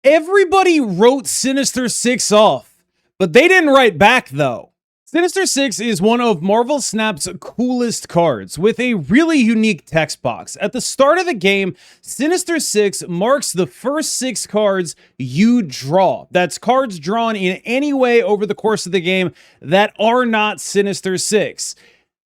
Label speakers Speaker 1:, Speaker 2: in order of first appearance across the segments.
Speaker 1: Everybody wrote Sinister Six off, but they didn't write back though. Sinister Six is one of Marvel Snap's coolest cards, with a really unique text box. At the start of the game, Sinister Six marks the first 6 cards you draw. That's cards drawn in any way over the course of the game that are not Sinister Six.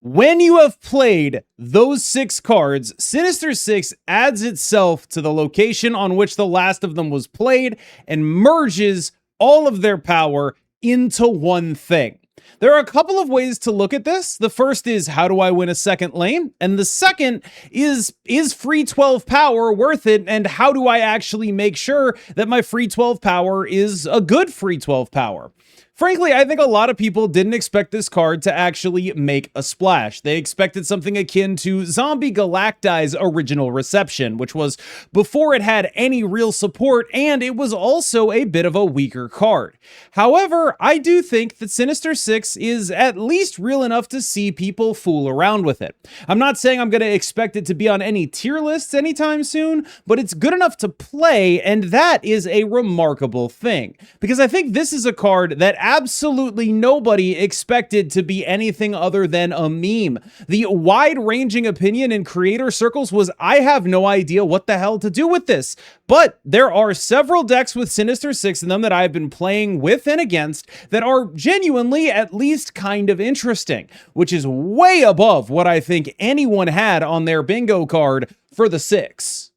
Speaker 1: When you have played those 6 cards, Sinister Six adds itself to the location on which the last of them was played and merges all of their power into one thing. There are a couple of ways to look at this. The first is, how do I win a second lane? And the second is free 12 power worth it? And how do I actually make sure that my free 12 power is a good free 12 power? Frankly, I think a lot of people didn't expect this card to actually make a splash. They expected something akin to Zombie Galacti's original reception, which was before it had any real support, and it was also a bit of a weaker card. However, I do think that Sinister Six is at least real enough to see people fool around with it. I'm not saying I'm going to expect it to be on any tier lists anytime soon, but it's good enough to play, and that is a remarkable thing. Because I think this is a card that absolutely nobody expected to be anything other than a meme. The wide-ranging opinion in creator circles was, I have no idea what the hell to do with this. But there are several decks with Sinister Six in them that I've been playing with and against that are genuinely at least kind of interesting, which is way above what I think anyone had on their bingo card for the 6.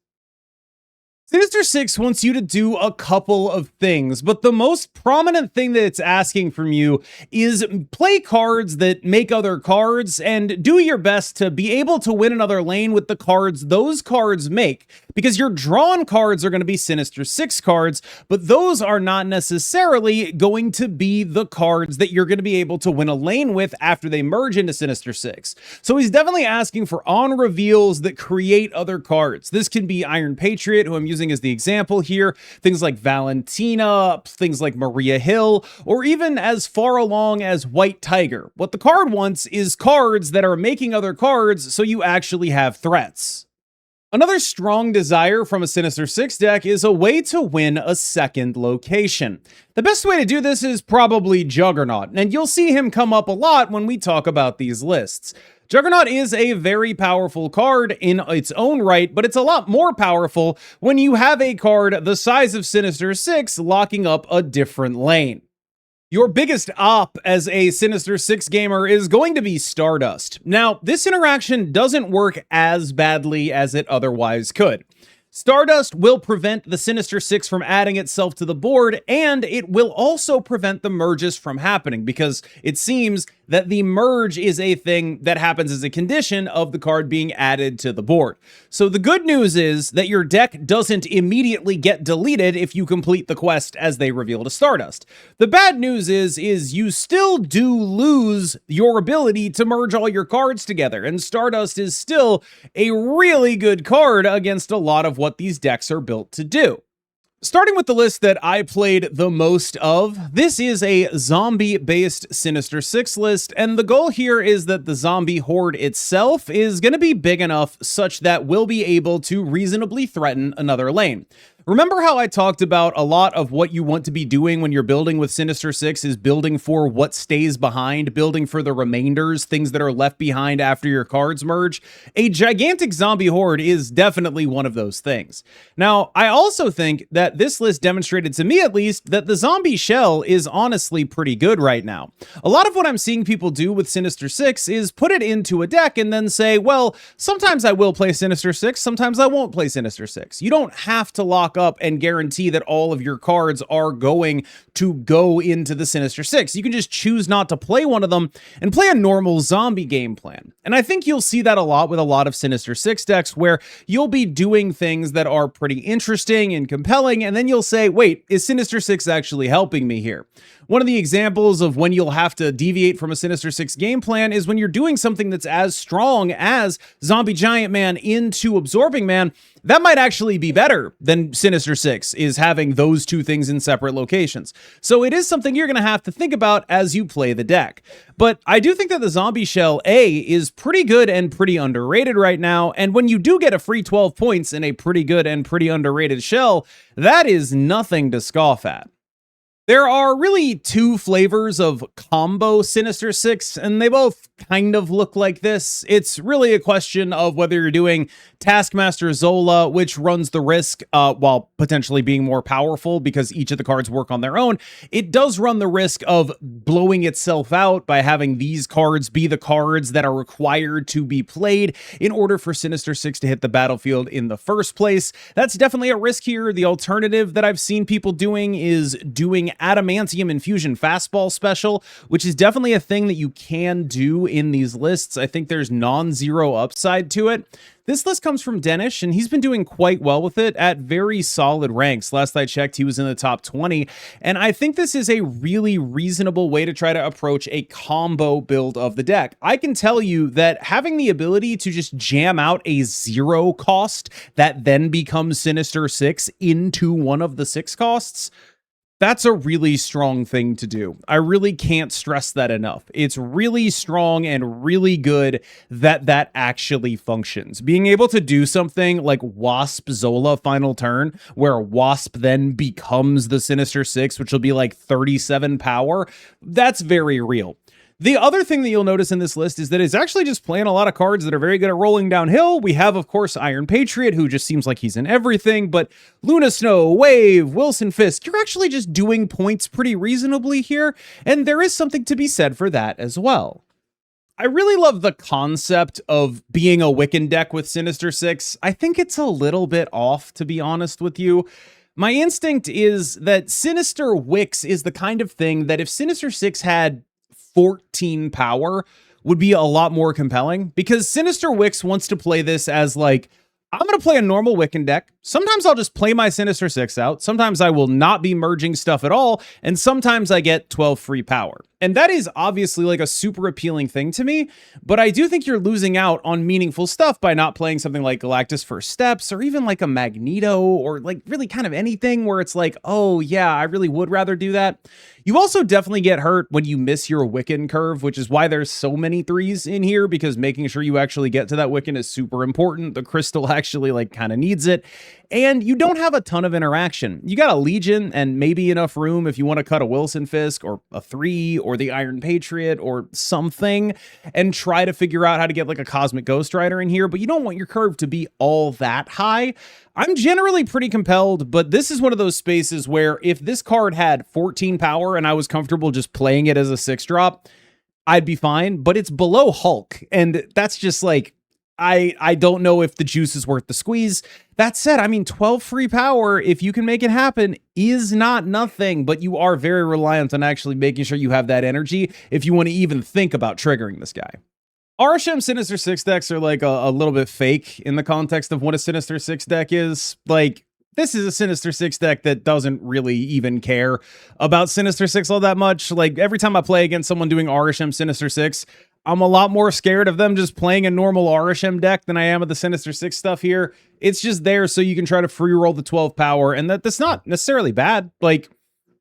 Speaker 1: Sinister Six wants you to do a couple of things, but the most prominent thing that it's asking from you is play cards that make other cards and do your best to be able to win another lane with the cards those cards make, because your drawn cards are going to be Sinister Six cards, but those are not necessarily going to be the cards that you're going to be able to win a lane with after they merge into Sinister Six. So he's definitely asking for on reveals that create other cards. This can be Iron Patriot, who I'm using as the example here, things like Valentina, things like Maria Hill, or even as far along as White Tiger. What the card wants is cards that are making other cards so you actually have threats. Another strong desire from a Sinister Six deck is a way to win a second location. The best way to do this is probably Juggernaut, and you'll see him come up a lot when we talk about these lists. Juggernaut is a very powerful card in its own right, but it's a lot more powerful when you have a card the size of Sinister Six locking up a different lane. Your biggest op as a Sinister Six gamer is going to be Stardust. Now, this interaction doesn't work as badly as it otherwise could. Stardust will prevent the Sinister Six from adding itself to the board, and it will also prevent the merges from happening, because it seems that the merge is a thing that happens as a condition of the card being added to the board. So the good news is that your deck doesn't immediately get deleted if you complete the quest as they reveal to Stardust. The bad news is you still do lose your ability to merge all your cards together, and Stardust is still a really good card against a lot of what these decks are built to do. Starting with the list that I played the most of, this is a zombie-based Sinister Six list, and the goal here is that the zombie horde itself is going to be big enough such that we'll be able to reasonably threaten another lane. Remember how I talked about a lot of what you want to be doing when you're building with Sinister Six is building for what stays behind, building for the remainders, things that are left behind after your cards merge? A gigantic zombie horde is definitely one of those things. Now, I also think that this list demonstrated to me, at least, that the zombie shell is honestly pretty good right now. A lot of what I'm seeing people do with Sinister Six is put it into a deck and then say, well, sometimes I will play Sinister Six, sometimes I won't play Sinister Six. You don't have to lock up and guarantee that all of your cards are going to go into the Sinister Six. You can just choose not to play one of them and play a normal zombie game plan. And I think you'll see that a lot with a lot of Sinister Six decks, where you'll be doing things that are pretty interesting and compelling, and then you'll say, wait, is Sinister Six actually helping me here? One of the examples of when you'll have to deviate from a Sinister Six game plan is when you're doing something that's as strong as Zombie Giant Man into Absorbing Man. That might actually be better than Sinister Six is having those two things in separate locations. So it is something you're going to have to think about as you play the deck. But I do think that the Zombie Shell A is pretty good and pretty underrated right now. And when you do get a free 12 points in a pretty good and pretty underrated shell, that is nothing to scoff at. There are really two flavors of combo Sinister Six, and they both kind of look like this. It's really a question of whether you're doing Taskmaster Zola, which runs the risk, while potentially being more powerful because each of the cards work on their own. It does run the risk of blowing itself out by having these cards be the cards that are required to be played in order for Sinister Six to hit the battlefield in the first place. That's definitely a risk here. The alternative that I've seen people doing is doing Adamantium Infusion Fastball Special, which is definitely a thing that you can do in these lists. I think there's non-zero upside to it. This list comes from Denish, and he's been doing quite well with it at very solid ranks. Last I checked, he was in the top 20, and I think this is a really reasonable way to try to approach a combo build of the deck. I can tell you that having the ability to just jam out a 0 cost that then becomes Sinister Six into one of the 6 costs, that's a really strong thing to do. I really can't stress that enough. It's really strong and really good that that actually functions. Being able to do something like Wasp Zola final turn, where Wasp then becomes the Sinister Six, which will be like 37 power, that's very real. The other thing that you'll notice in this list is that it's actually just playing a lot of cards that are very good at rolling downhill. We have, of course, Iron Patriot, who just seems like he's in everything, but Luna Snow, Wave, Wilson Fisk, you're actually just doing points pretty reasonably here, and there is something to be said for that as well. I really love the concept of being a Wiccan deck with Sinister Six. I think it's a little bit off, to be honest with you. My instinct is that Sinister Wicks is the kind of thing that if Sinister Six had 14 power would be a lot more compelling, because Sinister Wicks wants to play this as like, I'm going to play a normal Wiccan deck. Sometimes I'll just play my Sinister Six out. Sometimes I will not be merging stuff at all. And sometimes I get 12 free power. And that is obviously like a super appealing thing to me, but I do think you're losing out on meaningful stuff by not playing something like Galactus First Steps, or even like a Magneto, or like really kind of anything where it's like, oh yeah, I really would rather do that. You also definitely get hurt when you miss your Wiccan curve, which is why there's so many 3s in here, because making sure you actually get to that Wiccan is super important. The crystal actually like kind of needs it. And you don't have a ton of interaction. You got a Legion and maybe enough room if you want to cut a Wilson Fisk or a 3 or the Iron Patriot or something and try to figure out how to get like a Cosmic Ghost Rider in here, but you don't want your curve to be all that high. I'm generally pretty compelled, but this is one of those spaces where if this card had 14 power and I was comfortable just playing it as a 6-drop, I'd be fine, but it's below Hulk, and that's just like, I don't know if the juice is worth the squeeze. That said, I mean, 12 free power, if you can make it happen, is not nothing, but you are very reliant on actually making sure you have that energy if you want to even think about triggering this guy. RSM Sinister Six decks are like a little bit fake in the context of what a Sinister Six deck is. Like, this is a Sinister Six deck that doesn't really even care about Sinister Six all that much. Like, every time I play against someone doing RSM Sinister Six, I'm a lot more scared of them just playing a normal RSM deck than I am of the Sinister Six stuff here. It's just there so you can try to free roll the 12 power, and that's not necessarily bad. Like,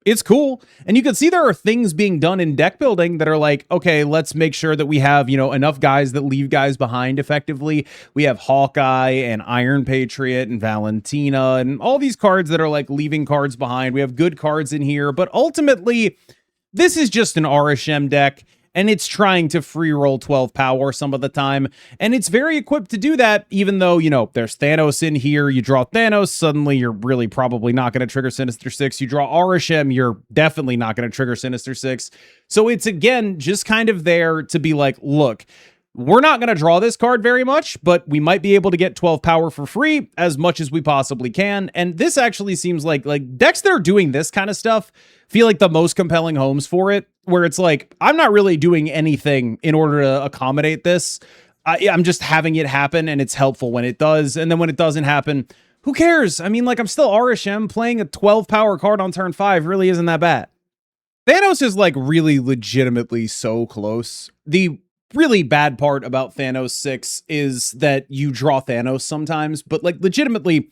Speaker 1: it's cool. And you can see there are things being done in deck building that are like, okay, let's make sure that we have, you know, enough guys that leave guys behind effectively. We have Hawkeye and Iron Patriot and Valentina and all these cards that are like leaving cards behind. We have good cards in here, but ultimately, this is just an RSM deck. And it's trying to free roll 12 power some of the time. And it's very equipped to do that, even though, you know, there's Thanos in here. You draw Thanos, suddenly you're really probably not going to trigger Sinister Six. You draw RSM, you're definitely not going to trigger Sinister Six. So it's, again, just kind of there to be like, look, we're not going to draw this card very much, but we might be able to get 12 power for free as much as we possibly can. And this actually seems like decks that are doing this kind of stuff feel like the most compelling homes for it, where it's like, I'm not really doing anything in order to accommodate this. I'm just having it happen, and it's helpful when it does. And then when it doesn't happen, who cares? I mean, like, I'm still RSM. Playing a 12 power card on turn 5 really isn't that bad. Thanos is like really legitimately so close. The really bad part about Thanos 6 is that you draw Thanos sometimes, but like legitimately,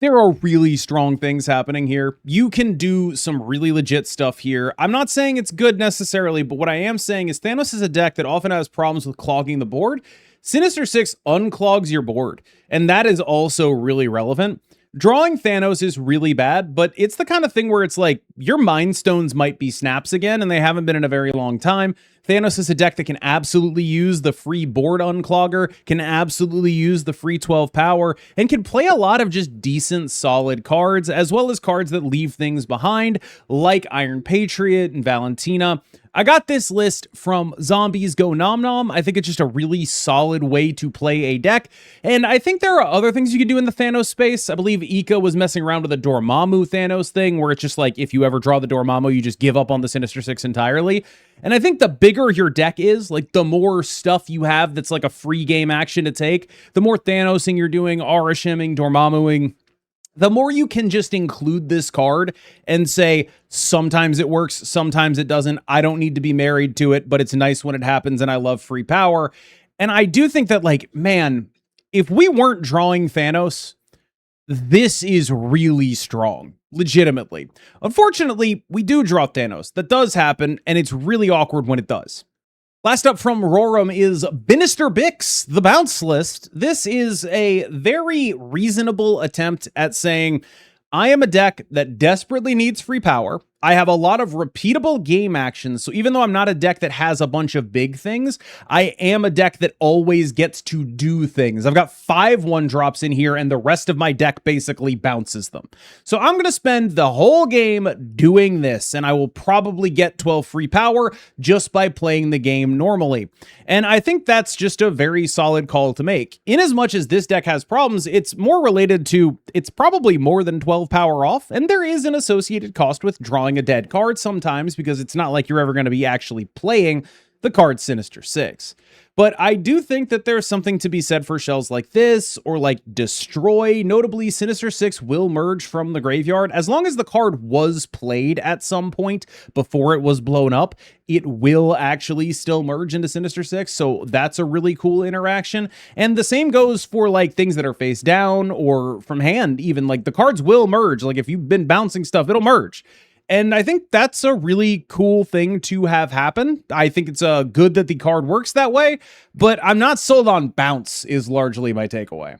Speaker 1: There are really strong things happening here. You can do some really legit stuff here. I'm not saying it's good necessarily, but what I am saying is Thanos is a deck that often has problems with clogging the board. Sinister Six unclogs your board, and that is also really relevant. Drawing Thanos is really bad, but it's the kind of thing where it's like your Mind Stones might be snaps again, and they haven't been in a very long time. Thanos is a deck that can absolutely use the free board unclogger, can absolutely use the free 12 power, and can play a lot of just decent, solid cards, as well as cards that leave things behind, like Iron Patriot and Valentina. I got this list from Zombies Go Nom Nom. I think it's just a really solid way to play a deck. And I think there are other things you can do in the Thanos space. I believe Ika was messing around with a Dormammu Thanos thing, where it's just like, if you ever draw the Dormammu, you just give up on the Sinister Six entirely. And I think the bigger your deck is, like the more stuff you have that's like a free game action to take, the more Thanosing you're doing, Aurashiming, Dormammuing, the more you can just include this card and say, sometimes it works, sometimes it doesn't. I don't need to be married to it, but it's nice when it happens, and I love free power. And I do think that, like, man, if we weren't drawing Thanos, this is really strong, legitimately. Unfortunately, we do draw Thanos. That does happen, and it's really awkward when it does. Last up from Roram is Sinister Six, the bounce list. This is a very reasonable attempt at saying, I am a deck that desperately needs free power. I have a lot of repeatable game actions, so even though I'm not a deck that has a bunch of big things, I am a deck that always gets to do things. I've got 5 1-drops in here, and the rest of my deck basically bounces them. So I'm going to spend the whole game doing this, and I will probably get 12 free power just by playing the game normally. And I think that's just a very solid call to make. In as much as this deck has problems, it's more related to, it's probably more than 12 power off, and there is an associated cost with drawing a dead card sometimes, because it's not like you're ever going to be actually playing the card Sinister Six. But I do think that there's something to be said for shells like this, or like Destroy. Notably, Sinister Six will merge from the graveyard. As long as the card was played at some point before it was blown up, it will actually still merge into Sinister Six, so that's a really cool interaction. And the same goes for like things that are face down or from hand even. Like the cards will merge. Like if you've been bouncing stuff, it'll merge. And I think that's a really cool thing to have happen. I think it's good that the card works that way, but I'm not sold on bounce is largely my takeaway.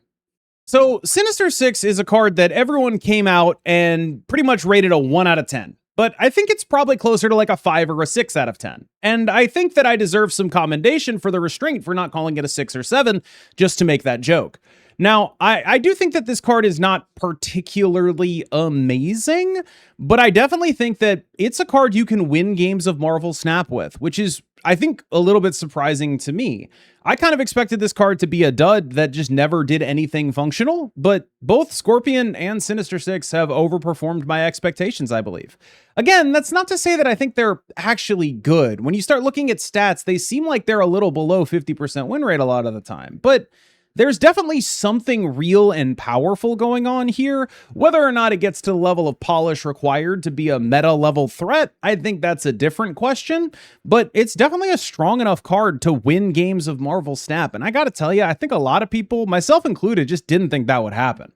Speaker 1: So Sinister Six is a card that everyone came out and pretty much rated a 1 out of 10. But I think it's probably closer to like a 5 or a 6 out of 10. And I think that I deserve some commendation for the restraint for not calling it a 6 or 7 just to make that joke. Now, I do think that this card is not particularly amazing, but I definitely think that it's a card you can win games of Marvel Snap with, which is, I think, a little bit surprising to me. I kind of expected this card to be a dud that just never did anything functional, but both Scorpion and Sinister Six have overperformed my expectations, I believe. Again, that's not to say that I think they're actually good. When you start looking at stats, they seem like they're a little below 50% win rate a lot of the time, but there's definitely something real and powerful going on here. Whether or not it gets to the level of polish required to be a meta level threat, I think that's a different question, but it's definitely a strong enough card to win games of Marvel Snap. And I gotta tell you, I think a lot of people, myself included, just didn't think that would happen.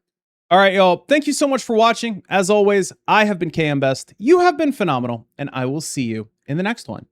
Speaker 1: All right, y'all, thank you so much for watching. As always, I have been KMBest, you have been phenomenal, and I will see you in the next one.